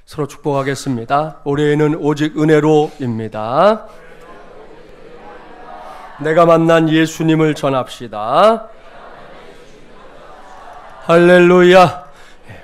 서로 축복하겠습니다. 올해에는 오직 은혜로입니다. 내가 만난 예수님을 전합시다. 할렐루야.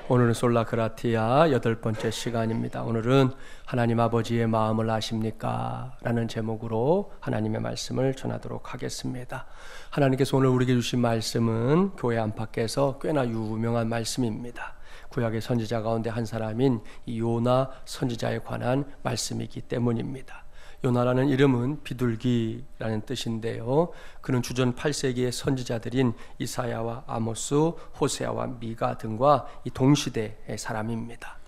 오늘은 솔라 그라티아 8번째 시간입니다. 오늘은 하나님 아버지의 마음을 아십니까? 라는 제목으로 하나님의 말씀을 전하도록 하겠습니다. 하나님께서 오늘 우리에게 주신 말씀은 교회 안팎에서 꽤나 유명한 말씀입니다. 구약의 선지자 가운데 한 사람인 이 요나 선지자에 관한 말씀이기 때문입니다. 요나라는 이름은 비둘기라는 뜻인데요, 그는 주전 8세기의 선지자들인 이사야와 아모스, 호세아와 미가 등과 이 동시대의 사람입니다.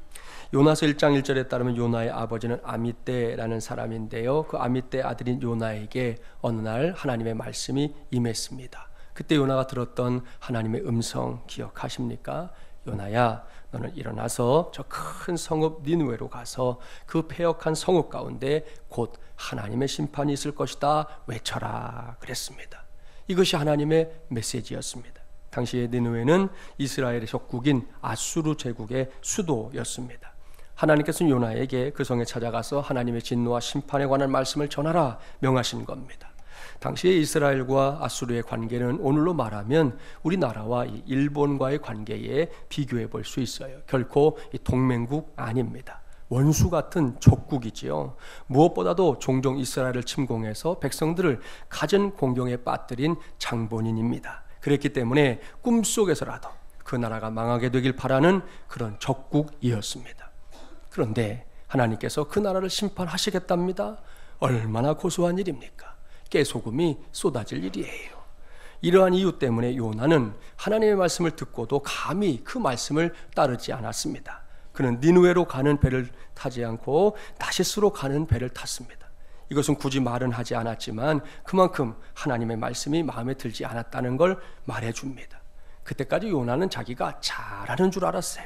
요나서 1장 1절에 따르면 요나의 아버지는 아미떼라는 사람인데요, 그 아미떼 아들인 요나에게 어느 날 하나님의 말씀이 임했습니다. 그때 요나가 들었던 하나님의 음성 기억하십니까? 요나야, 너는 일어나서 저 큰 성읍 니느웨로 가서 그 패역한 성읍 가운데 곧 하나님의 심판이 있을 것이다 외쳐라 그랬습니다. 이것이 하나님의 메시지였습니다. 당시의 니느웨는 이스라엘의 적국인 아수르 제국의 수도였습니다. 하나님께서는 요나에게 그 성에 찾아가서 하나님의 진노와 심판에 관한 말씀을 전하라 명하신 겁니다. 당시의 이스라엘과 아수르의 관계는 오늘로 말하면 우리나라와 일본과의 관계에 비교해 볼 수 있어요. 결코 동맹국 아닙니다. 원수 같은 적국이지요. 무엇보다도 종종 이스라엘을 침공해서 백성들을 가진 공경에 빠뜨린 장본인입니다. 그랬기 때문에 꿈속에서라도 그 나라가 망하게 되길 바라는 그런 적국이었습니다. 그런데 하나님께서 그 나라를 심판하시겠답니다. 얼마나 고소한 일입니까? 깨소금이 쏟아질 일이에요. 이러한 이유 때문에 요나는 하나님의 말씀을 듣고도 감히 그 말씀을 따르지 않았습니다. 그는 니느웨로 가는 배를 타지 않고 다시스로 가는 배를 탔습니다. 이것은 굳이 말은 하지 않았지만 그만큼 하나님의 말씀이 마음에 들지 않았다는 걸 말해줍니다. 그때까지 요나는 자기가 잘하는 줄 알았어요.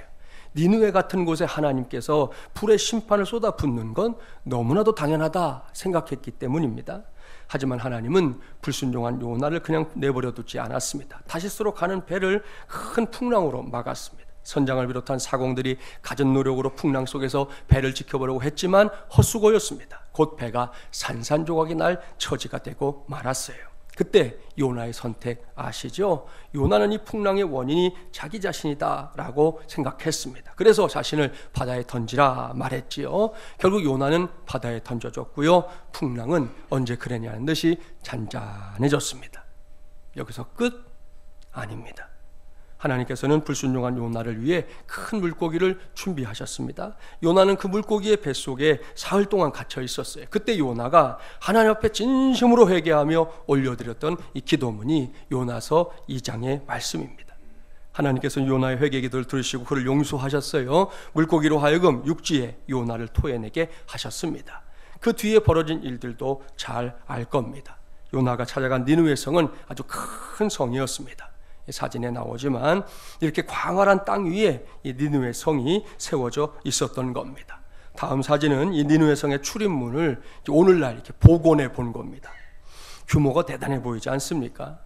니느웨 같은 곳에 하나님께서 불의 심판을 쏟아붓는 건 너무나도 당연하다 생각했기 때문입니다. 하지만 하나님은 불순종한 요나를 그냥 내버려 두지 않았습니다. 다시스로 가는 배를 큰 풍랑으로 막았습니다. 선장을 비롯한 사공들이 갖은 노력으로 풍랑 속에서 배를 지켜보려고 했지만 헛수고였습니다. 곧 배가 산산조각이 날 처지가 되고 말았어요. 그때 요나의 선택 아시죠? 요나는 이 풍랑의 원인이 자기 자신이다 라고 생각했습니다. 그래서 자신을 바다에 던지라 말했지요. 결국 요나는 바다에 던져졌고요, 풍랑은 언제 그랬냐는 듯이 잔잔해졌습니다. 여기서 끝? 아닙니다. 하나님께서는 불순종한 요나를 위해 큰 물고기를 준비하셨습니다. 요나는 그 물고기의 뱃속에 사흘 동안 갇혀 있었어요. 그때 요나가 하나님 앞에 진심으로 회개하며 올려드렸던 이 기도문이 요나서 2장의 말씀입니다. 하나님께서는 요나의 회개 기도를 들으시고 그를 용서하셨어요. 물고기로 하여금 육지에 요나를 토해내게 하셨습니다. 그 뒤에 벌어진 일들도 잘 알 겁니다. 요나가 찾아간 니느웨 성은 아주 큰 성이었습니다. 사진에 나오지만 이렇게 광활한 땅 위에 이 니느웨 성이 세워져 있었던 겁니다. 다음 사진은 이 니느웨 성의 출입문을 오늘날 이렇게 복원해 본 겁니다. 규모가 대단해 보이지 않습니까?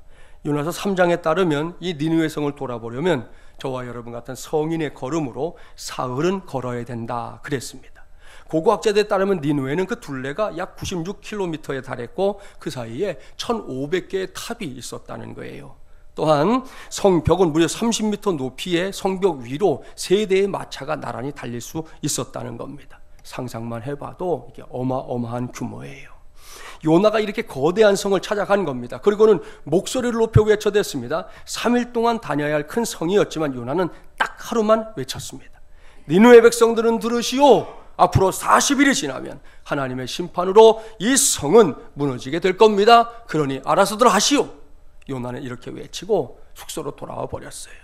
요나서 3장에 따르면 이 니느웨 성을 돌아보려면 저와 여러분 같은 성인의 걸음으로 사흘은 걸어야 된다 그랬습니다. 고고학자들에 따르면 니느웨는 그 둘레가 약 96km에 달했고 그 사이에 1500개의 탑이 있었다는 거예요. 또한 성벽은 무려 30m 높이의 성벽 위로 3대의 마차가 나란히 달릴 수 있었다는 겁니다. 상상만 해봐도 이게 어마어마한 규모예요. 요나가 이렇게 거대한 성을 찾아간 겁니다. 그리고는 목소리를 높여 외쳐댔습니다. 3일 동안 다녀야 할 큰 성이었지만 요나는 딱 하루만 외쳤습니다. 니느웨 백성들은 들으시오. 앞으로 40일이 지나면 하나님의 심판으로 이 성은 무너지게 될 겁니다. 그러니 알아서들 하시오. 요나는 이렇게 외치고 숙소로 돌아와 버렸어요.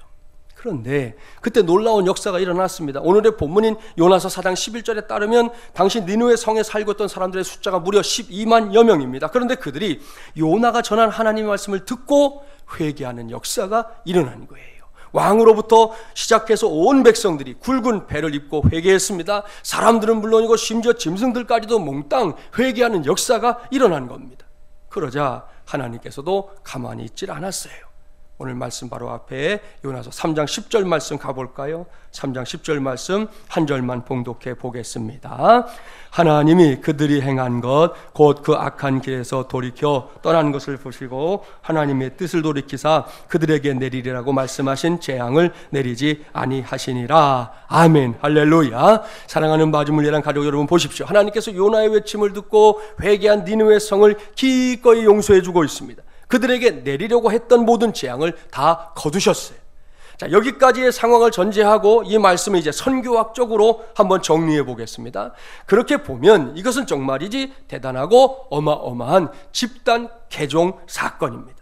그런데 그때 놀라운 역사가 일어났습니다. 오늘의 본문인 요나서 4장 11절에 따르면 당시 니느웨 성에 살고 있던 사람들의 숫자가 무려 12만여 명입니다. 그런데 그들이 요나가 전한 하나님의 말씀을 듣고 회개하는 역사가 일어난 거예요. 왕으로부터 시작해서 온 백성들이 굵은 배를 입고 회개했습니다. 사람들은 물론이고 심지어 짐승들까지도 몽땅 회개하는 역사가 일어난 겁니다. 그러자 하나님께서도 가만히 있질 않았어요. 오늘 말씀 바로 앞에 요나서 3장 10절 말씀 가볼까요? 3장 10절 말씀 한 절만 봉독해 보겠습니다. 하나님이 그들이 행한 것 곧 그 악한 길에서 돌이켜 떠난 것을 보시고 하나님의 뜻을 돌이키사 그들에게 내리리라고 말씀하신 재앙을 내리지 아니하시니라. 아멘. 할렐루야. 사랑하는 마주물리랑 가족 여러분, 보십시오. 하나님께서 요나의 외침을 듣고 회개한 니느웨 성을 기꺼이 용서해 주고 있습니다. 그들에게 내리려고 했던 모든 재앙을 다 거두셨어요. 자, 여기까지의 상황을 전제하고 이 말씀을 이제 선교학적으로 한번 정리해 보겠습니다. 그렇게 보면 이것은 정말이지 대단하고 어마어마한 집단 개종 사건입니다.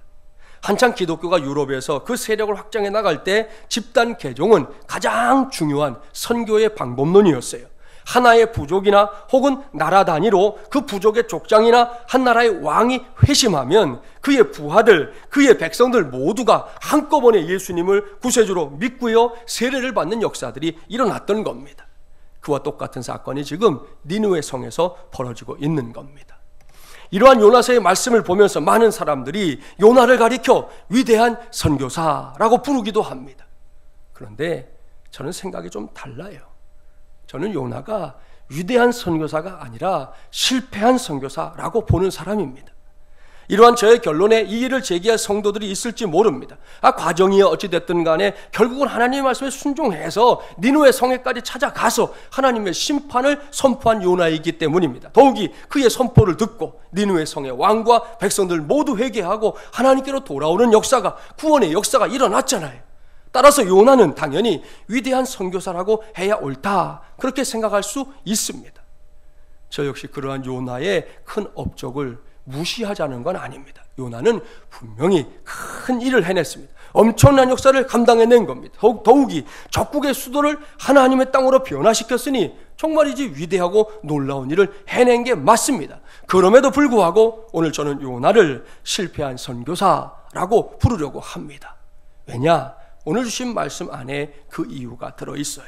한창 기독교가 유럽에서 그 세력을 확장해 나갈 때 집단 개종은 가장 중요한 선교의 방법론이었어요. 하나의 부족이나 혹은 나라 단위로 그 부족의 족장이나 한 나라의 왕이 회심하면 그의 부하들, 그의 백성들 모두가 한꺼번에 예수님을 구세주로 믿고요, 세례를 받는 역사들이 일어났던 겁니다. 그와 똑같은 사건이 지금 니느웨 성에서 벌어지고 있는 겁니다. 이러한 요나서의 말씀을 보면서 많은 사람들이 요나를 가리켜 위대한 선교사라고 부르기도 합니다. 그런데 저는 생각이 좀 달라요. 저는 요나가 위대한 선교사가 아니라 실패한 선교사라고 보는 사람입니다. 이러한 저의 결론에 이의를 제기할 성도들이 있을지 모릅니다. 과정이 어찌됐든 간에 결국은 하나님의 말씀에 순종해서 니느웨 성에까지 찾아가서 하나님의 심판을 선포한 요나이기 때문입니다. 더욱이 그의 선포를 듣고 니느웨 성의 왕과 백성들 모두 회개하고 하나님께로 돌아오는 역사가, 구원의 역사가 일어났잖아요. 따라서 요나는 당연히 위대한 선교사라고 해야 옳다, 그렇게 생각할 수 있습니다. 저 역시 그러한 요나의 큰 업적을 무시하자는 건 아닙니다. 요나는 분명히 큰 일을 해냈습니다. 엄청난 역사를 감당해낸 겁니다. 더욱이 적국의 수도를 하나님의 땅으로 변화시켰으니 정말이지 위대하고 놀라운 일을 해낸 게 맞습니다. 그럼에도 불구하고 오늘 저는 요나를 실패한 선교사라고 부르려고 합니다. 왜냐? 오늘 주신 말씀 안에 그 이유가 들어있어요.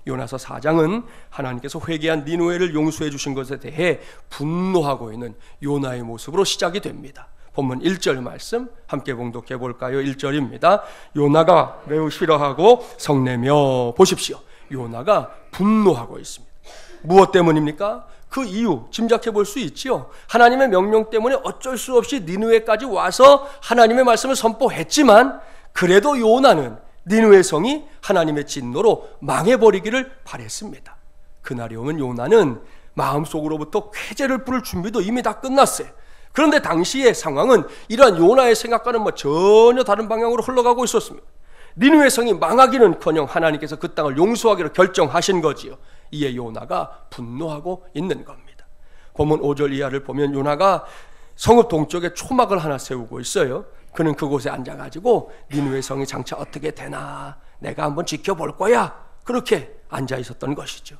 요나서 4장은 하나님께서 회개한 니느웨를 용서해 주신 것에 대해 분노하고 있는 요나의 모습으로 시작이 됩니다. 본문 1절 말씀 함께 봉독해 볼까요? 1절입니다. 요나가 매우 싫어하고 성내며, 보십시오. 요나가 분노하고 있습니다. 무엇 때문입니까? 그 이유 짐작해 볼 수 있지요. 하나님의 명령 때문에 어쩔 수 없이 니느웨까지 와서 하나님의 말씀을 선포했지만 그래도 요나는 니느웨 성이 하나님의 진노로 망해버리기를 바랬습니다. 그날이 오면 요나는 마음속으로부터 쾌재를 부를 준비도 이미 다 끝났어요. 그런데 당시의 상황은 이러한 요나의 생각과는 전혀 다른 방향으로 흘러가고 있었습니다. 니느웨 성이 망하기는커녕 하나님께서 그 땅을 용서하기로 결정하신 거지요. 이에 요나가 분노하고 있는 겁니다. 본문 5절 이하를 보면 요나가 성읍 동쪽에 초막을 하나 세우고 있어요. 그는 그곳에 앉아가지고 니느웨 성이 장차 어떻게 되나 내가 한번 지켜볼 거야, 그렇게 앉아 있었던 것이죠.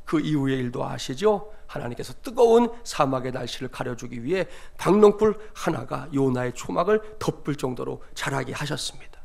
그 이후의 일도 아시죠? 하나님께서 뜨거운 사막의 날씨를 가려주기 위해 박농불 하나가 요나의 초막을 덮을 정도로 자라게 하셨습니다.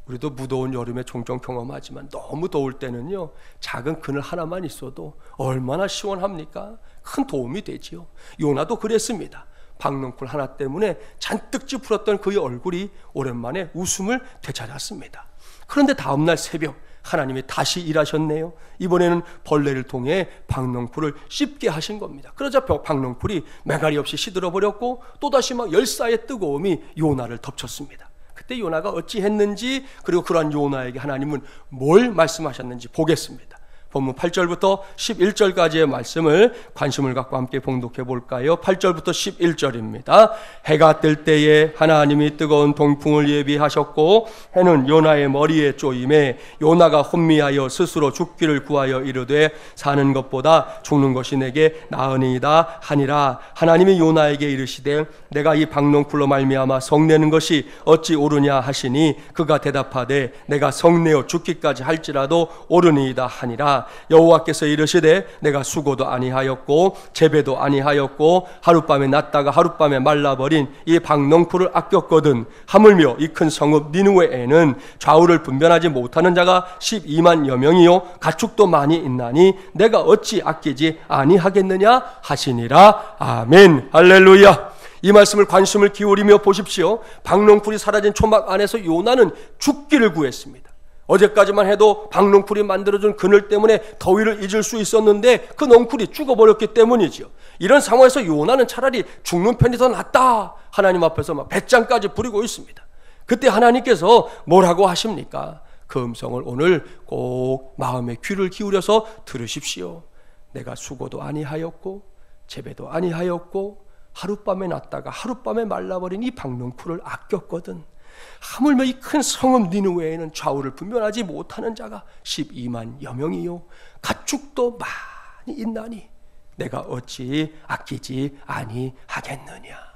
우리도 무더운 여름에 종종 경험하지만 너무 더울 때는요, 작은 그늘 하나만 있어도 얼마나 시원합니까? 큰 도움이 되지요. 요나도 그랬습니다. 박농풀 하나 때문에 잔뜩 찌푸렸던 그의 얼굴이 오랜만에 웃음을 되찾았습니다. 그런데 다음날 새벽 하나님이 다시 일하셨네요. 이번에는 벌레를 통해 박농풀을 씹게 하신 겁니다. 그러자 박농풀이 매가리 없이 시들어버렸고 또다시 열사의 뜨거움이 요나를 덮쳤습니다. 그때 요나가 어찌했는지, 그리고 그러한 요나에게 하나님은 뭘 말씀하셨는지 보겠습니다. 본문 8절부터 11절까지의 말씀을 관심을 갖고 함께 봉독해 볼까요? 8절부터 11절입니다. 해가 뜰 때에 하나님이 뜨거운 동풍을 예비하셨고 해는 요나의 머리에 쪼임에 요나가 혼미하여 스스로 죽기를 구하여 이르되 사는 것보다 죽는 것이 내게 나으니이다 하니라. 하나님이 요나에게 이르시되 내가 이 박농풀로 말미암아 성내는 것이 어찌 옳으냐 하시니 그가 대답하되 내가 성내어 죽기까지 할지라도 옳으니이다 하니라. 여호와께서 이르시되 내가 수고도 아니하였고 재배도 아니하였고 하룻밤에 났다가 하룻밤에 말라버린 이 박농풀을 아꼈거든. 하물며 이 큰 성읍 니느웨에는 좌우를 분별하지 못하는 자가 12만여 명이요 가축도 많이 있나니 내가 어찌 아끼지 아니하겠느냐 하시니라. 아멘. 할렐루야. 이 말씀을 관심을 기울이며 보십시오. 박농풀이 사라진 초막 안에서 요나는 죽기를 구했습니다. 어제까지만 해도 박농풀이 만들어준 그늘 때문에 더위를 잊을 수 있었는데 그 넝쿨이 죽어버렸기 때문이지요. 이런 상황에서 요나는 차라리 죽는 편이 더 낫다, 하나님 앞에서 막 배짱까지 부리고 있습니다. 그때 하나님께서 뭐라고 하십니까? 그 음성을 오늘 꼭 마음의 귀를 기울여서 들으십시오. 내가 수고도 아니하였고 재배도 아니하였고 하룻밤에 났다가 하룻밤에 말라버린 이 박농쿨을 아꼈거든. 하물며 이 큰 성읍 니느웨에는 좌우를 분별하지 못하는 자가 12만여 명이요 가축도 많이 있나니 내가 어찌 아끼지 아니하겠느냐.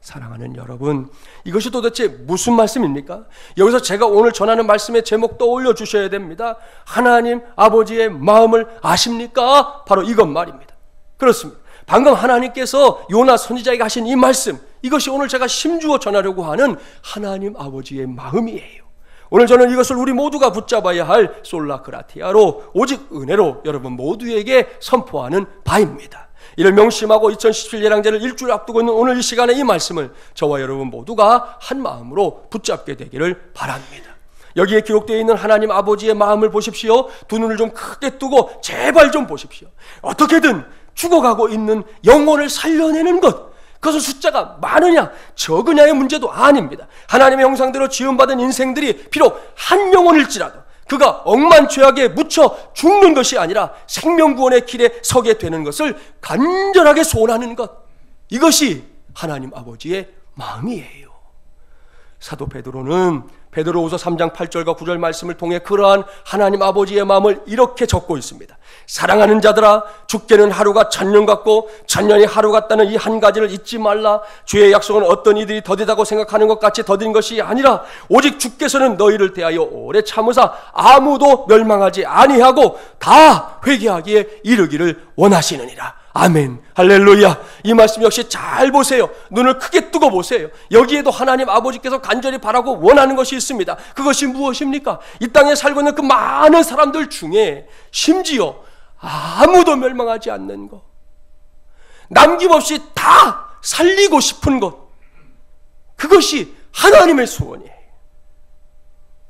사랑하는 여러분, 이것이 도대체 무슨 말씀입니까? 여기서 제가 오늘 전하는 말씀의 제목 떠올려 주셔야 됩니다. 하나님 아버지의 마음을 아십니까? 바로 이것 말입니다. 그렇습니다. 방금 하나님께서 요나 선지자에게 하신 이 말씀, 이것이 오늘 제가 심주어 전하려고 하는 하나님 아버지의 마음이에요. 오늘 저는 이것을 우리 모두가 붙잡아야 할 솔라크라티아로, 오직 은혜로 여러분 모두에게 선포하는 바입니다. 이를 명심하고 2017 예랑제를 일주일 앞두고 있는 오늘 이 시간에 이 말씀을 저와 여러분 모두가 한 마음으로 붙잡게 되기를 바랍니다. 여기에 기록되어 있는 하나님 아버지의 마음을 보십시오. 두 눈을 좀 크게 뜨고 제발 좀 보십시오. 어떻게든 죽어가고 있는 영혼을 살려내는 것, 그것은 숫자가 많으냐 적으냐의 문제도 아닙니다. 하나님의 형상대로 지음받은 인생들이 비록 한 영혼일지라도 그가 억만 죄악에 묻혀 죽는 것이 아니라 생명구원의 길에 서게 되는 것을 간절하게 소원하는 것, 이것이 하나님 아버지의 마음이에요. 사도 베드로는 베드로후서 3장 8절과 9절 말씀을 통해 그러한 하나님 아버지의 마음을 이렇게 적고 있습니다. 사랑하는 자들아, 죽게는 하루가 천년 같고 천년이 하루 같다는 이 한 가지를 잊지 말라. 주의 약속은 어떤 이들이 더디다고 생각하는 것 같이 더딘 것이 아니라 오직 주께서는 너희를 대하여 오래 참으사 아무도 멸망하지 아니하고 다 회개하기에 이르기를 원하시느니라. 아멘, 할렐루야. 이 말씀 역시 잘 보세요. 눈을 크게 뜨고 보세요. 여기에도 하나님 아버지께서 간절히 바라고 원하는 것이 있습니다. 그것이 무엇입니까? 이 땅에 살고 있는 그 많은 사람들 중에 심지어 아무도 멸망하지 않는 것, 남김없이 다 살리고 싶은 것, 그것이 하나님의 소원이에요.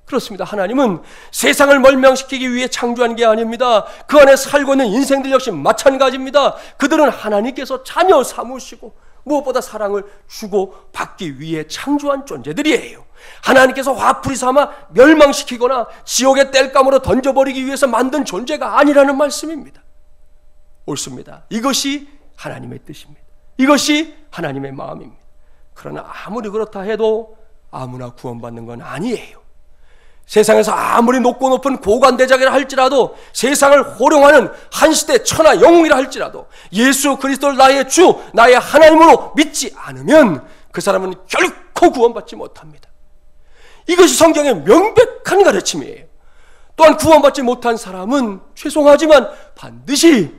그렇습니다. 하나님은 세상을 멸망시키기 위해 창조한 게 아닙니다. 그 안에 살고 있는 인생들 역시 마찬가지입니다. 그들은 하나님께서 자녀 삼으시고 무엇보다 사랑을 주고 받기 위해 창조한 존재들이에요. 하나님께서 화풀이 삼아 멸망시키거나 지옥의 땔감으로 던져버리기 위해서 만든 존재가 아니라는 말씀입니다. 옳습니다. 이것이 하나님의 뜻입니다. 이것이 하나님의 마음입니다. 그러나 아무리 그렇다 해도 아무나 구원받는 건 아니에요. 세상에서 아무리 높고 높은 고관대작이라 할지라도, 세상을 호령하는 한시대 천하 영웅이라 할지라도 예수 그리스도를 나의 주, 나의 하나님으로 믿지 않으면 그 사람은 결코 구원받지 못합니다. 이것이 성경의 명백한 가르침이에요. 또한 구원받지 못한 사람은 죄송하지만 반드시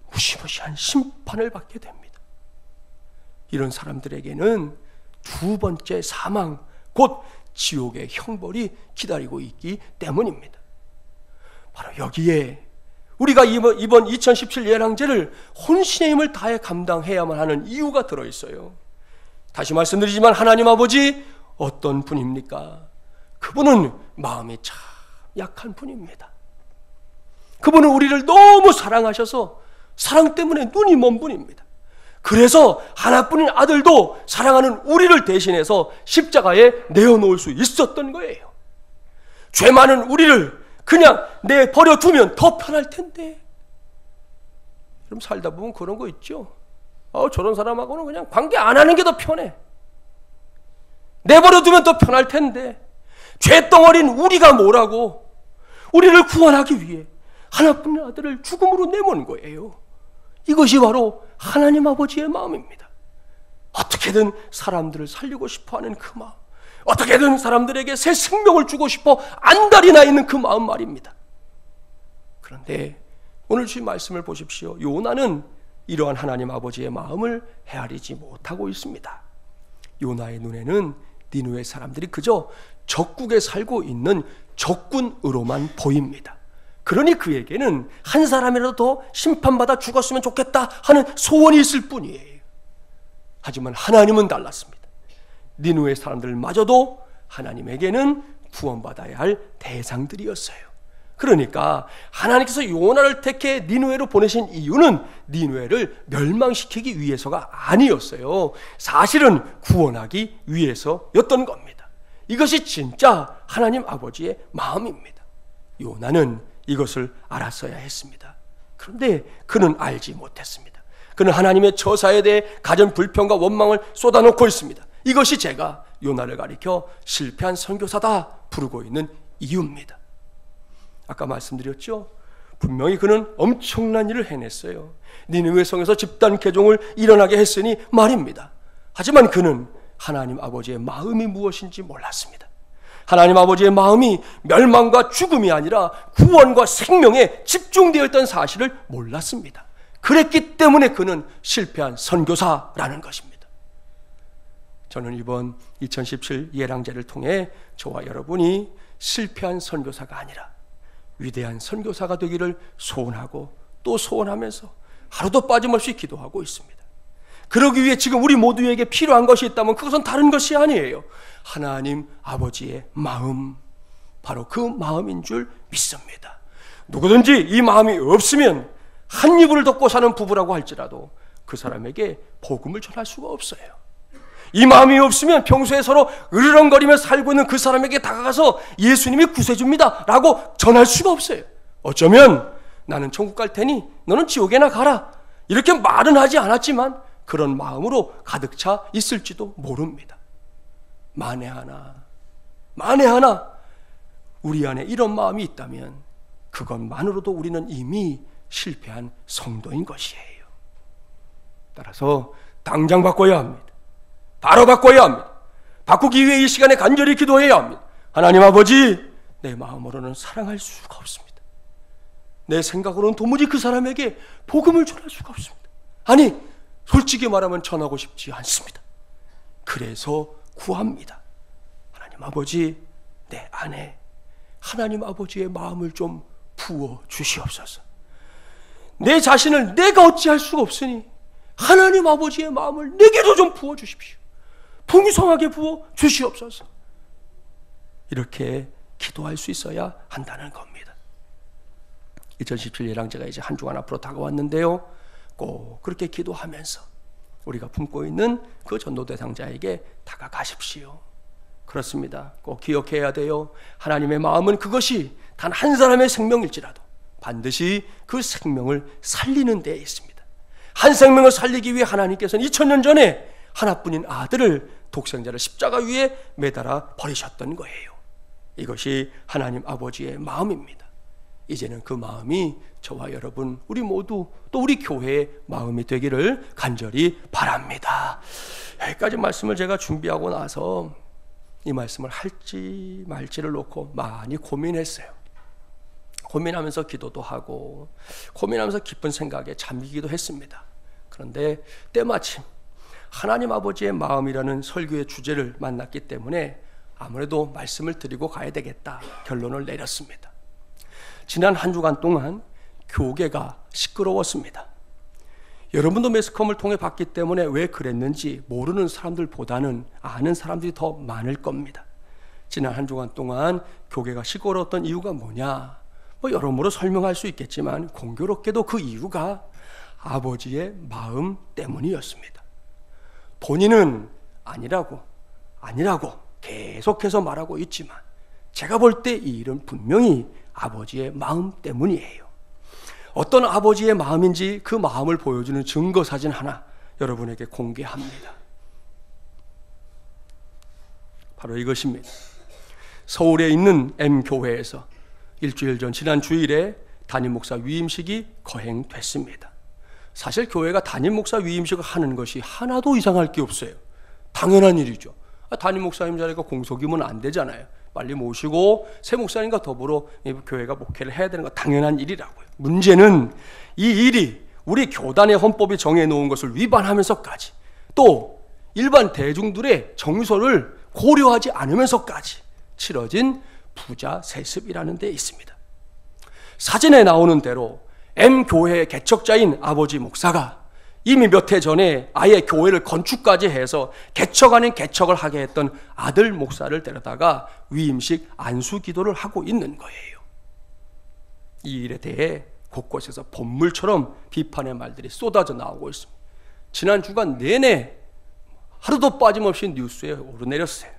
무시무시한 심판을 받게 됩니다. 이런 사람들에게는 두 번째 사망, 곧 지옥의 형벌이 기다리고 있기 때문입니다. 바로 여기에 우리가 이번 2017 예랑제를 혼신의 힘을 다해 감당해야만 하는 이유가 들어있어요. 다시 말씀드리지만 하나님 아버지 어떤 분입니까? 그분은 마음이 참 약한 분입니다. 그분은 우리를 너무 사랑하셔서 사랑 때문에 눈이 먼 분입니다. 그래서 하나뿐인 아들도 사랑하는 우리를 대신해서 십자가에 내어놓을 수 있었던 거예요. 죄 많은 우리를 그냥 내버려두면 더 편할 텐데. 그럼 살다 보면 그런 거 있죠. 저런 사람하고는 그냥 관계 안 하는 게 더 편해. 내버려두면 더 편할 텐데. 죄덩어리인 우리가 뭐라고? 우리를 구원하기 위해 하나뿐인 아들을 죽음으로 내모는 거예요. 이것이 바로 하나님 아버지의 마음입니다. 어떻게든 사람들을 살리고 싶어하는 그 마음, 어떻게든 사람들에게 새 생명을 주고 싶어 안달이 나 있는 그 마음 말입니다. 그런데 오늘 주신 말씀을 보십시오. 요나는 이러한 하나님 아버지의 마음을 헤아리지 못하고 있습니다. 요나의 눈에는 니느웨 사람들이 그저 적국에 살고 있는 적군으로만 보입니다. 그러니 그에게는 한 사람이라도 더 심판받아 죽었으면 좋겠다 하는 소원이 있을 뿐이에요. 하지만 하나님은 달랐습니다. 니느웨 사람들마저도 하나님에게는 구원받아야 할 대상들이었어요. 그러니까 하나님께서 요나를 택해 니느웨로 보내신 이유는 니느웨를 멸망시키기 위해서가 아니었어요. 사실은 구원하기 위해서였던 겁니다. 이것이 진짜 하나님 아버지의 마음입니다. 요나는 이것을 알았어야 했습니다. 그런데 그는 알지 못했습니다. 그는 하나님의 처사에 대해 가진 불평과 원망을 쏟아놓고 있습니다. 이것이 제가 요나를 가리켜 실패한 선교사다 부르고 있는 이유입니다. 아까 말씀드렸죠? 분명히 그는 엄청난 일을 해냈어요. 니느웨 성에서 집단 개종을 일어나게 했으니 말입니다. 하지만 그는 하나님 아버지의 마음이 무엇인지 몰랐습니다. 하나님 아버지의 마음이 멸망과 죽음이 아니라 구원과 생명에 집중되어 있던 사실을 몰랐습니다. 그랬기 때문에 그는 실패한 선교사라는 것입니다. 저는 이번 2017 예랑제를 통해 저와 여러분이 실패한 선교사가 아니라 위대한 선교사가 되기를 소원하고 또 소원하면서 하루도 빠짐없이 기도하고 있습니다. 그러기 위해 지금 우리 모두에게 필요한 것이 있다면 그것은 다른 것이 아니에요. 하나님 아버지의 마음, 바로 그 마음인 줄 믿습니다. 누구든지 이 마음이 없으면 한 이불을 덮고 사는 부부라고 할지라도 그 사람에게 복음을 전할 수가 없어요. 이 마음이 없으면 평소에 서로 으르렁거리며 살고 있는 그 사람에게 다가가서 예수님이 구세주입니다 라고 전할 수가 없어요. 어쩌면 나는 천국 갈 테니 너는 지옥에나 가라 이렇게 말은 하지 않았지만 그런 마음으로 가득 차 있을지도 모릅니다. 만에 하나 우리 안에 이런 마음이 있다면 그것만으로도 우리는 이미 실패한 성도인 것이에요. 따라서 당장 바꿔야 합니다. 바로 바꿔야 합니다. 바꾸기 위해 이 시간에 간절히 기도해야 합니다. 하나님 아버지, 내 마음으로는 사랑할 수가 없습니다. 내 생각으로는 도무지 그 사람에게 복음을 전할 수가 없습니다. 아니, 솔직히 말하면 전하고 싶지 않습니다. 그래서 구합니다. 하나님 아버지, 내 안에 하나님 아버지의 마음을 좀 부어 주시옵소서. 내 자신을 내가 어찌할 수가 없으니 하나님 아버지의 마음을 내게도 좀 부어 주십시오. 풍성하게 부어 주시옵소서. 이렇게 기도할 수 있어야 한다는 겁니다. 2017 예랑제가 이제 한 주간 앞으로 다가왔는데요, 꼭 그렇게 기도하면서 우리가 품고 있는 그 전도 대상자에게 다가가십시오. 그렇습니다. 꼭 기억해야 돼요. 하나님의 마음은 그것이 단 한 사람의 생명일지라도 반드시 그 생명을 살리는 데에 있습니다. 한 생명을 살리기 위해 하나님께서는 2000년 전에 하나뿐인 아들을, 독생자를 십자가 위에 매달아 버리셨던 거예요. 이것이 하나님 아버지의 마음입니다. 이제는 그 마음이 저와 여러분, 우리 모두 또 우리 교회의 마음이 되기를 간절히 바랍니다. 여기까지 말씀을 제가 준비하고 나서 이 말씀을 할지 말지를 놓고 많이 고민했어요. 고민하면서 기도도 하고 고민하면서 깊은 생각에 잠기기도 했습니다. 그런데 때마침 하나님 아버지의 마음이라는 설교의 주제를 만났기 때문에 아무래도 말씀을 드리고 가야 되겠다 결론을 내렸습니다. 지난 한 주간 동안 교계가 시끄러웠습니다. 여러분도 매스컴을 통해 봤기 때문에 왜 그랬는지 모르는 사람들보다는 아는 사람들이 더 많을 겁니다. 지난 한 주간 동안 교계가 시끄러웠던 이유가 뭐냐? 여러모로 설명할 수 있겠지만 공교롭게도 그 이유가 아버지의 마음 때문이었습니다. 본인은 아니라고 계속해서 말하고 있지만 제가 볼 때 이 일은 분명히 아버지의 마음 때문이에요. 어떤 아버지의 마음인지 그 마음을 보여주는 증거 사진 하나 여러분에게 공개합니다. 바로 이것입니다. 서울에 있는 M교회에서 일주일 전 지난 주일에 담임 목사 위임식이 거행됐습니다. 사실 교회가 담임 목사 위임식을 하는 것이 하나도 이상할 게 없어요. 당연한 일이죠. 담임 목사님 자리가 공석이면 안 되잖아요. 빨리 모시고 새 목사님과 더불어 교회가 목회를 해야 되는 거 당연한 일이라고요. 문제는 이 일이 우리 교단의 헌법이 정해놓은 것을 위반하면서까지 또 일반 대중들의 정서를 고려하지 않으면서까지 치러진 부자 세습이라는 데 있습니다. 사진에 나오는 대로 M교회의 개척자인 아버지 목사가 이미 몇 해 전에 아예 교회를 건축까지 해서 개척 아닌 개척을 하게 했던 아들 목사를 데려다가 위임식 안수 기도를 하고 있는 거예요. 이 일에 대해 곳곳에서 본물처럼 비판의 말들이 쏟아져 나오고 있습니다. 지난 주간 내내 하루도 빠짐없이 뉴스에 오르내렸어요.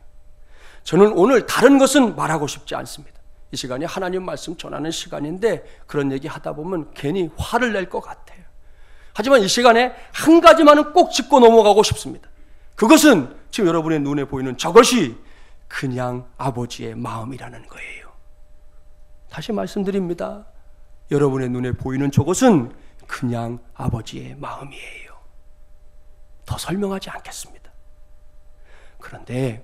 저는 오늘 다른 것은 말하고 싶지 않습니다. 이 시간이 하나님 말씀 전하는 시간인데 그런 얘기 하다 보면 괜히 화를 낼 것 같아요. 하지만 이 시간에 한 가지만은 꼭 짚고 넘어가고 싶습니다. 그것은 지금 여러분의 눈에 보이는 저것이 그냥 아버지의 마음이라는 거예요. 다시 말씀드립니다. 여러분의 눈에 보이는 저것은 그냥 아버지의 마음이에요. 더 설명하지 않겠습니다. 그런데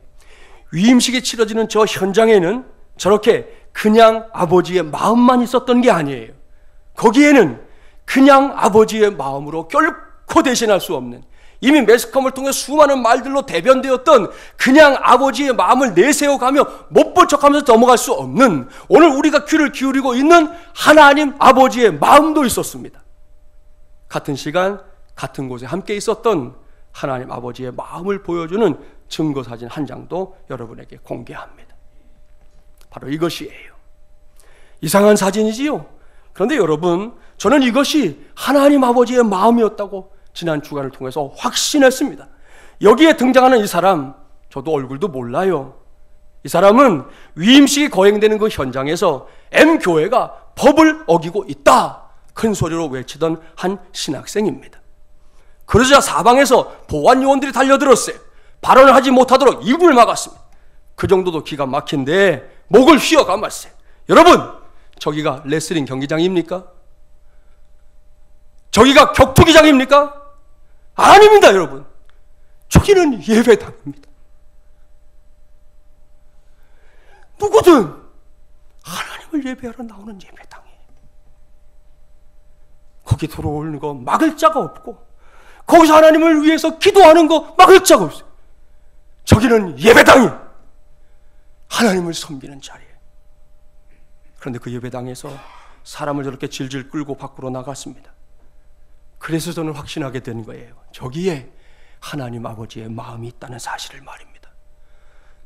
위임식이 치러지는 저 현장에는 저렇게 그냥 아버지의 마음만 있었던 게 아니에요. 거기에는 그냥 아버지의 마음으로 결코 대신할 수 없는, 이미 매스컴을 통해 수많은 말들로 대변되었던 그냥 아버지의 마음을 내세워가며 못 볼 척하면서 넘어갈 수 없는, 오늘 우리가 귀를 기울이고 있는 하나님 아버지의 마음도 있었습니다. 같은 시간 같은 곳에 함께 있었던 하나님 아버지의 마음을 보여주는 증거사진 한 장도 여러분에게 공개합니다. 바로 이것이에요. 이상한 사진이지요. 그런데 여러분, 저는 이것이 하나님 아버지의 마음이었다고 지난 주간을 통해서 확신했습니다. 여기에 등장하는 이 사람, 저도 얼굴도 몰라요. 이 사람은 위임식이 거행되는 그 현장에서 M교회가 법을 어기고 있다 큰 소리로 외치던 한 신학생입니다. 그러자 사방에서 보안 요원들이 달려들었어요. 발언을 하지 못하도록 입을 막았습니다. 그 정도도 기가 막힌데 목을 휘어 감았어요. 여러분, 저기가 레슬링 경기장입니까? 저기가 격투기장입니까? 아닙니다, 여러분. 저기는 예배당입니다. 누구든 하나님을 예배하러 나오는 예배당이에요. 거기 들어오는 거 막을 자가 없고, 거기서 하나님을 위해서 기도하는 거 막을 자가 없어요. 저기는 예배당이에요. 하나님을 섬기는 자리에. 그런데 그 예배당에서 사람을 저렇게 질질 끌고 밖으로 나갔습니다. 그래서 저는 확신하게 된 거예요. 저기에 하나님 아버지의 마음이 있다는 사실을 말입니다.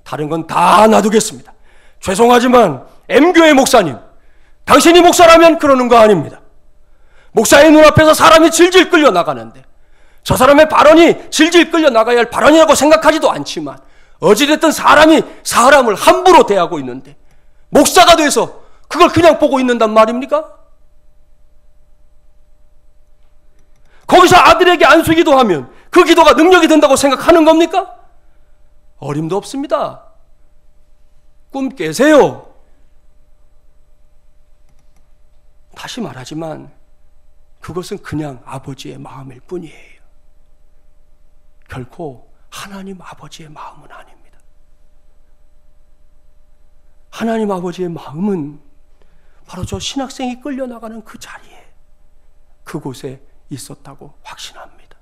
다른 건 다 놔두겠습니다. 죄송하지만 M교회 목사님, 당신이 목사라면 그러는 거 아닙니다. 목사의 눈앞에서 사람이 질질 끌려 나가는데 저 사람의 발언이 질질 끌려 나가야 할 발언이라고 생각하지도 않지만 어찌됐든 사람이 사람을 함부로 대하고 있는데 목사가 돼서 그걸 그냥 보고 있는단 말입니까? 거기서 아들에게 안수 기도하면 그 기도가 능력이 된다고 생각하는 겁니까? 어림도 없습니다. 꿈 깨세요. 다시 말하지만 그것은 그냥 아버지의 마음일 뿐이에요. 결코 하나님 아버지의 마음은 아닙니다. 하나님 아버지의 마음은 바로 저 신학생이 끌려나가는 그 자리에, 그곳에 있었다고 확신합니다.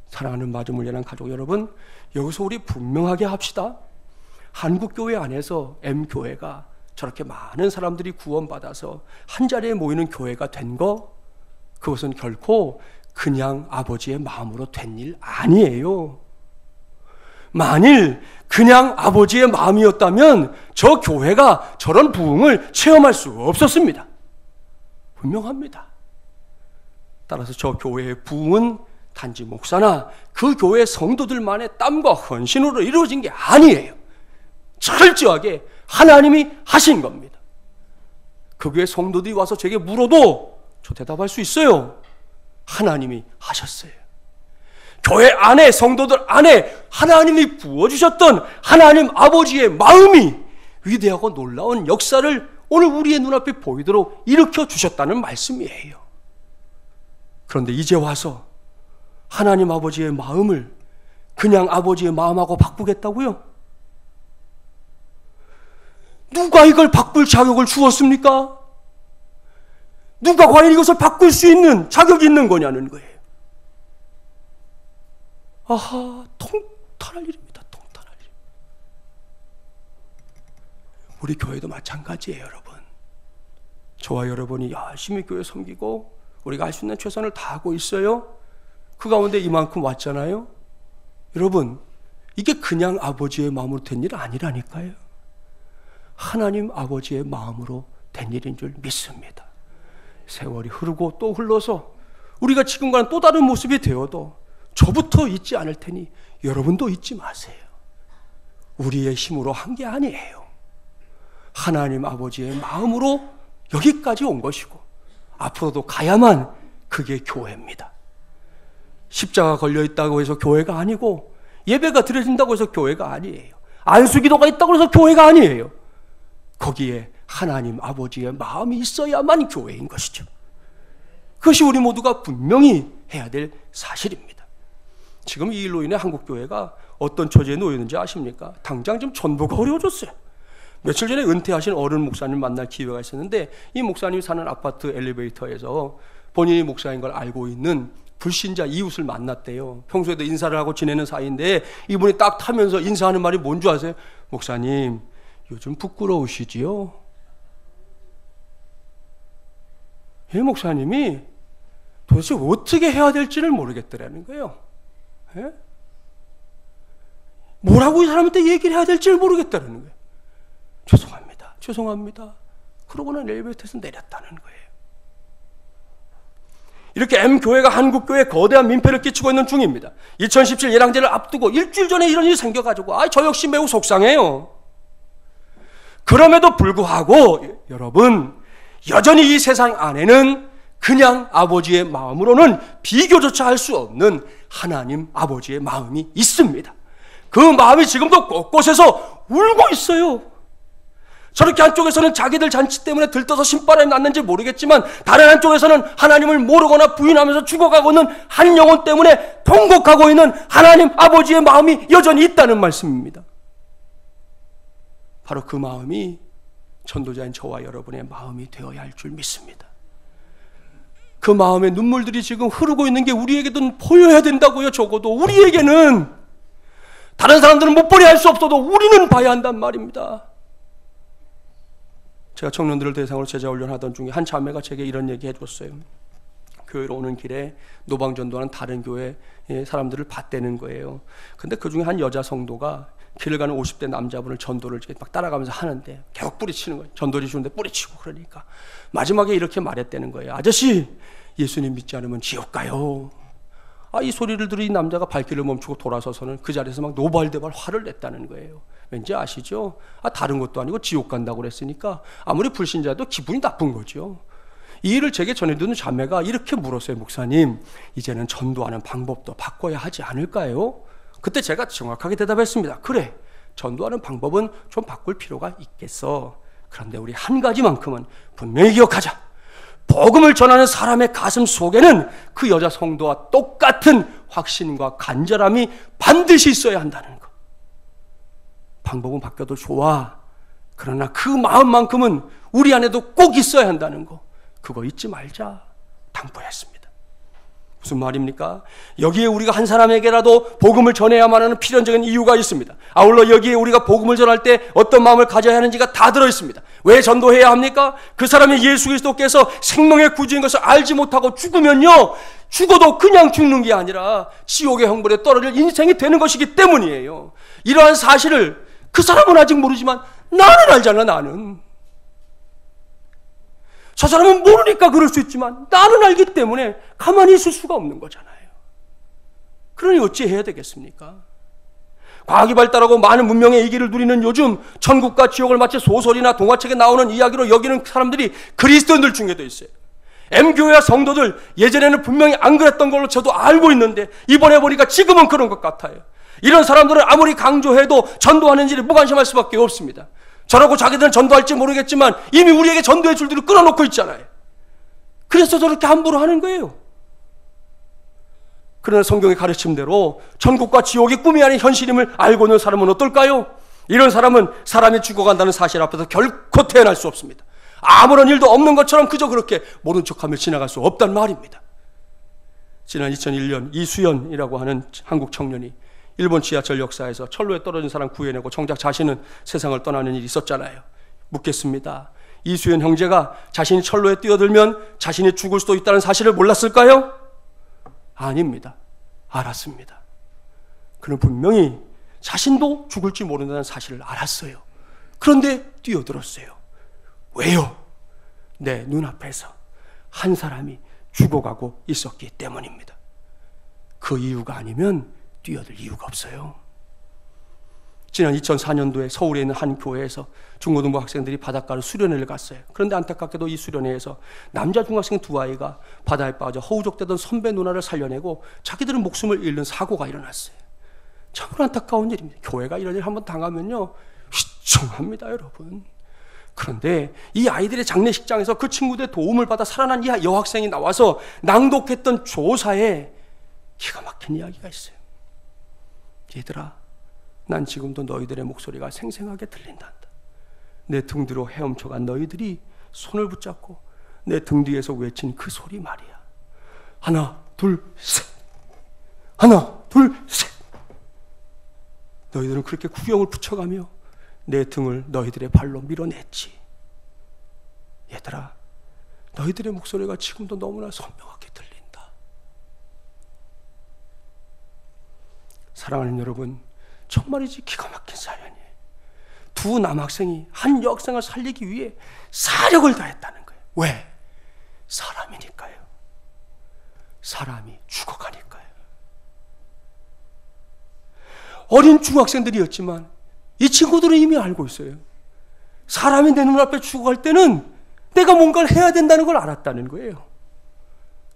사랑하는 마주물려난 가족 여러분, 여기서 우리 분명하게 합시다. 한국교회 안에서 M교회가 저렇게 많은 사람들이 구원받아서 한자리에 모이는 교회가 된 거, 그것은 결코 그냥 아버지의 마음으로 된 일 아니에요. 만일 그냥 아버지의 마음이었다면 저 교회가 저런 부흥을 체험할 수 없었습니다. 분명합니다. 따라서 저 교회의 부흥은 단지 목사나 그 교회 성도들만의 땀과 헌신으로 이루어진 게 아니에요. 철저하게 하나님이 하신 겁니다. 그 교회 성도들이 와서 제게 물어도 저 대답할 수 있어요. 하나님이 하셨어요. 교회 안에, 성도들 안에 하나님이 부어주셨던 하나님 아버지의 마음이 위대하고 놀라운 역사를 오늘 우리의 눈앞에 보이도록 일으켜 주셨다는 말씀이에요. 그런데 이제 와서 하나님 아버지의 마음을 그냥 아버지의 마음하고 바꾸겠다고요? 누가 이걸 바꿀 자격을 주었습니까? 누가 과연 이것을 바꿀 수 있는 자격이 있는 거냐는 거예요. 아하, 통탄할 일입니다. 통탄할 일. 우리 교회도 마찬가지예요, 여러분. 저와 여러분이 열심히 교회 섬기고 우리가 할 수 있는 최선을 다하고 있어요. 그 가운데 이만큼 왔잖아요. 여러분, 이게 그냥 아버지의 마음으로 된 일 아니라니까요. 하나님 아버지의 마음으로 된 일인 줄 믿습니다. 세월이 흐르고 또 흘러서 우리가 지금과는 또 다른 모습이 되어도 저부터 잊지 않을 테니 여러분도 잊지 마세요. 우리의 힘으로 한 게 아니에요. 하나님 아버지의 마음으로 여기까지 온 것이고 앞으로도 가야만 그게 교회입니다. 십자가 걸려있다고 해서 교회가 아니고 예배가 드려진다고 해서 교회가 아니에요. 안수기도가 있다고 해서 교회가 아니에요. 거기에 하나님 아버지의 마음이 있어야만 교회인 것이죠. 그것이 우리 모두가 분명히 해야 될 사실입니다. 지금 이 일로 인해 한국교회가 어떤 처지에 놓였는지 아십니까? 당장 좀 전도가 어려워졌어요. 며칠 전에 은퇴하신 어른 목사님 만날 기회가 있었는데 이 목사님이 사는 아파트 엘리베이터에서 본인이 목사인 걸 알고 있는 불신자 이웃을 만났대요. 평소에도 인사를 하고 지내는 사이인데 이분이 딱 타면서 인사하는 말이 뭔 줄 아세요? 목사님, 요즘 부끄러우시지요? 이 목사님이 도대체 어떻게 해야 될지를 모르겠더라는 거예요. 예? 뭐라고 이 사람한테 얘기를 해야 될지를 모르겠다는 거예요. 죄송합니다. 죄송합니다. 그러고는 엘리베이터에서 내렸다는 거예요. 이렇게 M교회가 한국교회에 거대한 민폐를 끼치고 있는 중입니다. 2017 예랑제를 앞두고 일주일 전에 이런 일이 생겨가지고 저 역시 매우 속상해요. 그럼에도 불구하고 여러분, 여전히 이 세상 안에는 그냥 아버지의 마음으로는 비교조차 할 수 없는 하나님 아버지의 마음이 있습니다. 그 마음이 지금도 곳곳에서 울고 있어요. 저렇게 한쪽에서는 자기들 잔치 때문에 들떠서 신바람이 났는지 모르겠지만 다른 한쪽에서는 하나님을 모르거나 부인하면서 죽어가고 있는 한 영혼 때문에 통곡하고 있는 하나님 아버지의 마음이 여전히 있다는 말씀입니다. 바로 그 마음이 전도자인 저와 여러분의 마음이 되어야 할 줄 믿습니다. 그 마음의 눈물들이 지금 흐르고 있는 게 우리에게도 보여야 된다고요. 적어도 우리에게는. 다른 사람들은 못 보려 할 수 없어도 우리는 봐야 한단 말입니다. 제가 청년들을 대상으로 제자 훈련하던 중에 한 자매가 제게 이런 얘기 해줬어요. 교회로 오는 길에 노방전도하는 다른 교회 사람들을 봤다는 거예요. 근데 그 중에 한 여자 성도가 길을 가는 50대 남자분을 전도를 막 따라가면서 하는데 계속 뿌리치는 거예요. 전도지 주는데 뿌리치고 그러니까 마지막에 이렇게 말했다는 거예요. 아저씨, 예수님 믿지 않으면 지옥 가요. 이 소리를 들은 이 남자가 발길을 멈추고 돌아서서는 그 자리에서 막 노발대발 화를 냈다는 거예요. 왠지 아시죠? 다른 것도 아니고 지옥 간다고 그랬으니까 아무리 불신자도 기분이 나쁜 거죠. 이 일을 제게 전해주는 자매가 이렇게 물었어요. 목사님, 이제는 전도하는 방법도 바꿔야 하지 않을까요? 그때 제가 정확하게 대답했습니다. 그래, 전도하는 방법은 좀 바꿀 필요가 있겠어. 그런데 우리 한 가지만큼은 분명히 기억하자. 복음을 전하는 사람의 가슴 속에는 그 여자 성도와 똑같은 확신과 간절함이 반드시 있어야 한다는 것. 방법은 바뀌어도 좋아. 그러나 그 마음만큼은 우리 안에도 꼭 있어야 한다는 거. 그거 잊지 말자 당부했습니다. 무슨 말입니까? 여기에 우리가 한 사람에게라도 복음을 전해야만 하는 필연적인 이유가 있습니다. 아울러 여기에 우리가 복음을 전할 때 어떤 마음을 가져야 하는지가 다 들어있습니다. 왜 전도해야 합니까? 그 사람이 예수 그리스도께서 생명의 구주인 것을 알지 못하고 죽으면요, 죽어도 그냥 죽는 게 아니라 지옥의 형벌에 떨어질 인생이 되는 것이기 때문이에요. 이러한 사실을 그 사람은 아직 모르지만 나는 알잖아. 나는 저 사람은 모르니까 그럴 수 있지만 나는 알기 때문에 가만히 있을 수가 없는 거잖아요. 그러니 어찌 해야 되겠습니까? 과학이 발달하고 많은 문명의 이기를 누리는 요즘 천국과 지옥을 마치 소설이나 동화책에 나오는 이야기로 여기는 사람들이 그리스도인들 중에도 있어요. M교회와 성도들 예전에는 분명히 안 그랬던 걸로 저도 알고 있는데 이번에 보니까 지금은 그런 것 같아요. 이런 사람들은 아무리 강조해도 전도하는 일에 무관심할 수밖에 없습니다. 저라고 자기들은 전도할지 모르겠지만 이미 우리에게 전도의 줄들을 끊어놓고 있잖아요. 그래서 저렇게 함부로 하는 거예요. 그러나 성경의 가르침대로 천국과 지옥이 꿈이 아닌 현실임을 알고 있는 사람은 어떨까요? 이런 사람은 사람이 죽어간다는 사실 앞에서 결코 태어날 수 없습니다. 아무런 일도 없는 것처럼 그저 그렇게 모른 척하며 지나갈 수 없단 말입니다. 지난 2001년 이수연이라고 하는 한국 청년이 일본 지하철 역사에서 철로에 떨어진 사람 구해내고 정작 자신은 세상을 떠나는 일이 있었잖아요. 묻겠습니다. 이수연 형제가 자신이 철로에 뛰어들면 자신이 죽을 수도 있다는 사실을 몰랐을까요? 아닙니다. 알았습니다. 그는 분명히 자신도 죽을지 모른다는 사실을 알았어요. 그런데 뛰어들었어요. 왜요? 내 눈앞에서 한 사람이 죽어가고 있었기 때문입니다. 그 이유가 아니면 뛰어들 이유가 없어요. 지난 2004년도에 서울에 있는 한 교회에서 중고등부 학생들이 바닷가로 수련회를 갔어요. 그런데 안타깝게도 이 수련회에서 남자 중학생 두 아이가 바다에 빠져 허우적대던 선배 누나를 살려내고 자기들은 목숨을 잃는 사고가 일어났어요. 참으로 안타까운 일입니다. 교회가 이런 일 한번 당하면요, 휘청합니다, 여러분. 그런데 이 아이들의 장례식장에서 그 친구들의 도움을 받아 살아난 이 여학생이 나와서 낭독했던 조사에 기가 막힌 이야기가 있어요. 얘들아, 난 지금도 너희들의 목소리가 생생하게 들린단다. 내 등 뒤로 헤엄쳐간 너희들이 손을 붙잡고 내 등 뒤에서 외친 그 소리 말이야. 하나, 둘, 셋. 하나, 둘, 셋. 너희들은 그렇게 구경을 붙여가며 내 등을 너희들의 발로 밀어냈지. 얘들아, 너희들의 목소리가 지금도 너무나 선명하게 들린다. 사랑하는 여러분, 정말이지 기가 막힌 사연이에요. 두 남학생이 한 여학생을 살리기 위해 사력을 다했다는 거예요. 왜? 사람이니까요. 사람이 죽어가니까요. 어린 중학생들이었지만 이 친구들은 이미 알고 있어요. 사람이 내 눈앞에 죽어갈 때는 내가 뭔가를 해야 된다는 걸 알았다는 거예요.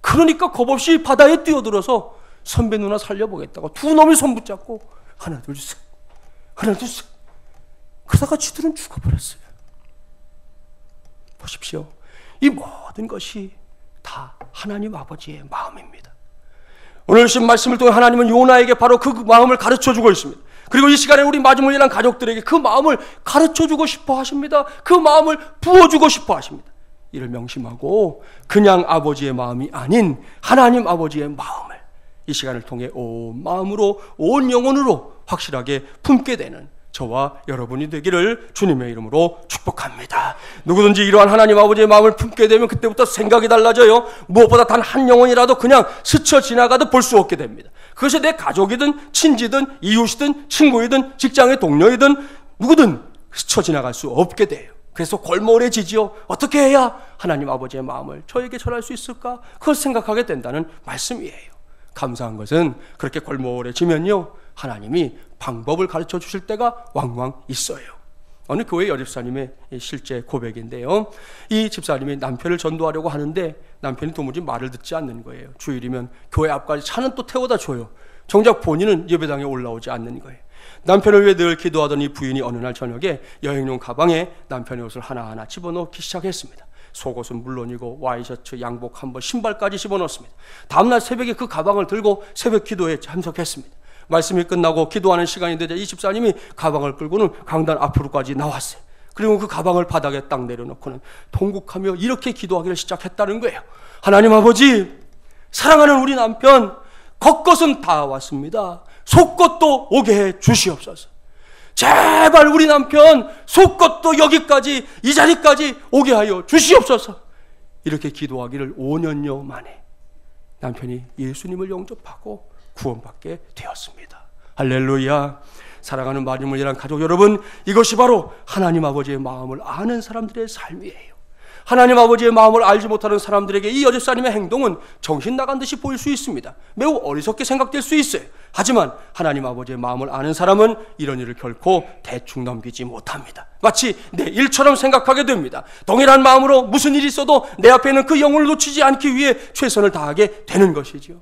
그러니까 겁없이 바다에 뛰어들어서 선배 누나 살려보겠다고 두 놈이 손 붙잡고 하나 둘 셋, 하나 둘 셋. 그러다가 쥐들은 죽어버렸어요. 보십시오. 이 모든 것이 다 하나님 아버지의 마음입니다. 오늘 주신 말씀을 통해 하나님은 요나에게 바로 그 마음을 가르쳐주고 있습니다. 그리고 이 시간에 우리 마지막을 위한 가족들에게 그 마음을 가르쳐주고 싶어 하십니다. 그 마음을 부어주고 싶어 하십니다. 이를 명심하고 그냥 아버지의 마음이 아닌 하나님 아버지의 마음을 이 시간을 통해 온 마음으로 온 영혼으로 확실하게 품게 되는 저와 여러분이 되기를 주님의 이름으로 축복합니다. 누구든지 이러한 하나님 아버지의 마음을 품게 되면 그때부터 생각이 달라져요. 무엇보다 단 한 영혼이라도 그냥 스쳐 지나가도 볼 수 없게 됩니다. 그것이 내 가족이든 친지든 이웃이든 친구이든 직장의 동료이든 누구든 스쳐 지나갈 수 없게 돼요. 그래서 골몰해지지요. 어떻게 해야 하나님 아버지의 마음을 저에게 전할 수 있을까? 그걸 생각하게 된다는 말씀이에요. 감사한 것은 그렇게 골몰해지면요, 하나님이 방법을 가르쳐 주실 때가 왕왕 있어요. 어느 교회 여집사님의 실제 고백인데요, 이 집사님이 남편을 전도하려고 하는데 남편이 도무지 말을 듣지 않는 거예요. 주일이면 교회 앞까지 차는 또 태워다 줘요. 정작 본인은 예배당에 올라오지 않는 거예요. 남편을 위해 늘 기도하던 이 부인이 어느 날 저녁에 여행용 가방에 남편의 옷을 하나하나 집어넣기 시작했습니다. 속옷은 물론이고 와이셔츠, 양복 한 번, 신발까지 집어넣었습니다. 다음날 새벽에 그 가방을 들고 새벽 기도에 참석했습니다. 말씀이 끝나고 기도하는 시간이 되자 이 집사님이 가방을 끌고는 강단 앞으로까지 나왔어요. 그리고 그 가방을 바닥에 딱 내려놓고는 통곡하며 이렇게 기도하기를 시작했다는 거예요. 하나님 아버지, 사랑하는 우리 남편 겉것은 다 왔습니다. 속것도 오게 해 주시옵소서. 제발 우리 남편 속것도 여기까지, 이 자리까지 오게 하여 주시옵소서. 이렇게 기도하기를 5년여 만에 남편이 예수님을 영접하고 구원받게 되었습니다. 할렐루야. 사랑하는 마지막이란 가족 여러분, 이것이 바로 하나님 아버지의 마음을 아는 사람들의 삶이에요. 하나님 아버지의 마음을 알지 못하는 사람들에게 이 여집사님의 행동은 정신 나간 듯이 보일 수 있습니다. 매우 어리석게 생각될 수 있어요. 하지만 하나님 아버지의 마음을 아는 사람은 이런 일을 결코 대충 넘기지 못합니다. 마치 내 일처럼 생각하게 됩니다. 동일한 마음으로 무슨 일이 있어도 내 앞에 있는 그 영혼을 놓치지 않기 위해 최선을 다하게 되는 것이죠.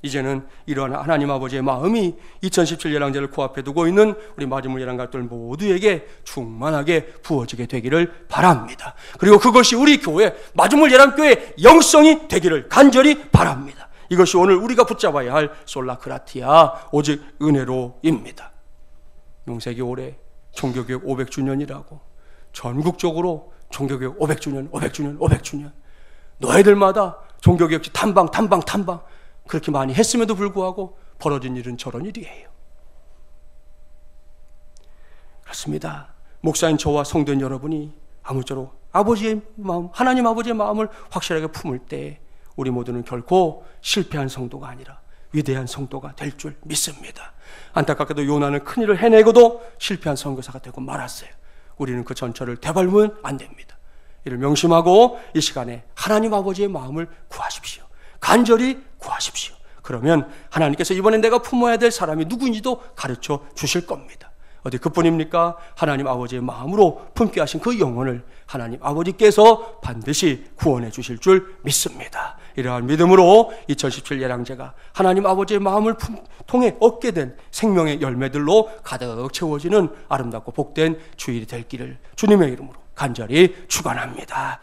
이제는 이러한 하나님 아버지의 마음이 2017 예랑제를 코앞에 두고 있는 우리 마지막 예랑가족들 모두에게 충만하게 부어지게 되기를 바랍니다. 그리고 그것이 우리 교회 마지막 예랑교회의 영성이 되기를 간절히 바랍니다. 이것이 오늘 우리가 붙잡아야 할 솔라크라티아 오직 은혜로입니다. 명색이 올해 종교교육 500주년이라고 전국적으로 종교교육 500주년 너희들마다 종교교육 탐방 그렇게 많이 했음에도 불구하고 벌어진 일은 저런 일이에요. 그렇습니다. 목사인 저와 성도인 여러분이 아무쪼록 아버지의 마음, 하나님 아버지의 마음을 확실하게 품을 때 우리 모두는 결코 실패한 성도가 아니라 위대한 성도가 될 줄 믿습니다. 안타깝게도 요나는 큰일을 해내고도 실패한 선교사가 되고 말았어요. 우리는 그 전철을 되밟으면 안 됩니다. 이를 명심하고 이 시간에 하나님 아버지의 마음을 구하십시오. 간절히 구하십시오. 그러면 하나님께서 이번에 내가 품어야 될 사람이 누구인지도 가르쳐 주실 겁니다. 어디 그뿐입니까? 하나님 아버지의 마음으로 품게 하신 그 영혼을 하나님 아버지께서 반드시 구원해 주실 줄 믿습니다. 이러한 믿음으로 2017 예랑제가 하나님 아버지의 마음을 통해 얻게 된 생명의 열매들로 가득 채워지는 아름답고 복된 주일이 될 길을 주님의 이름으로 간절히 축원합니다.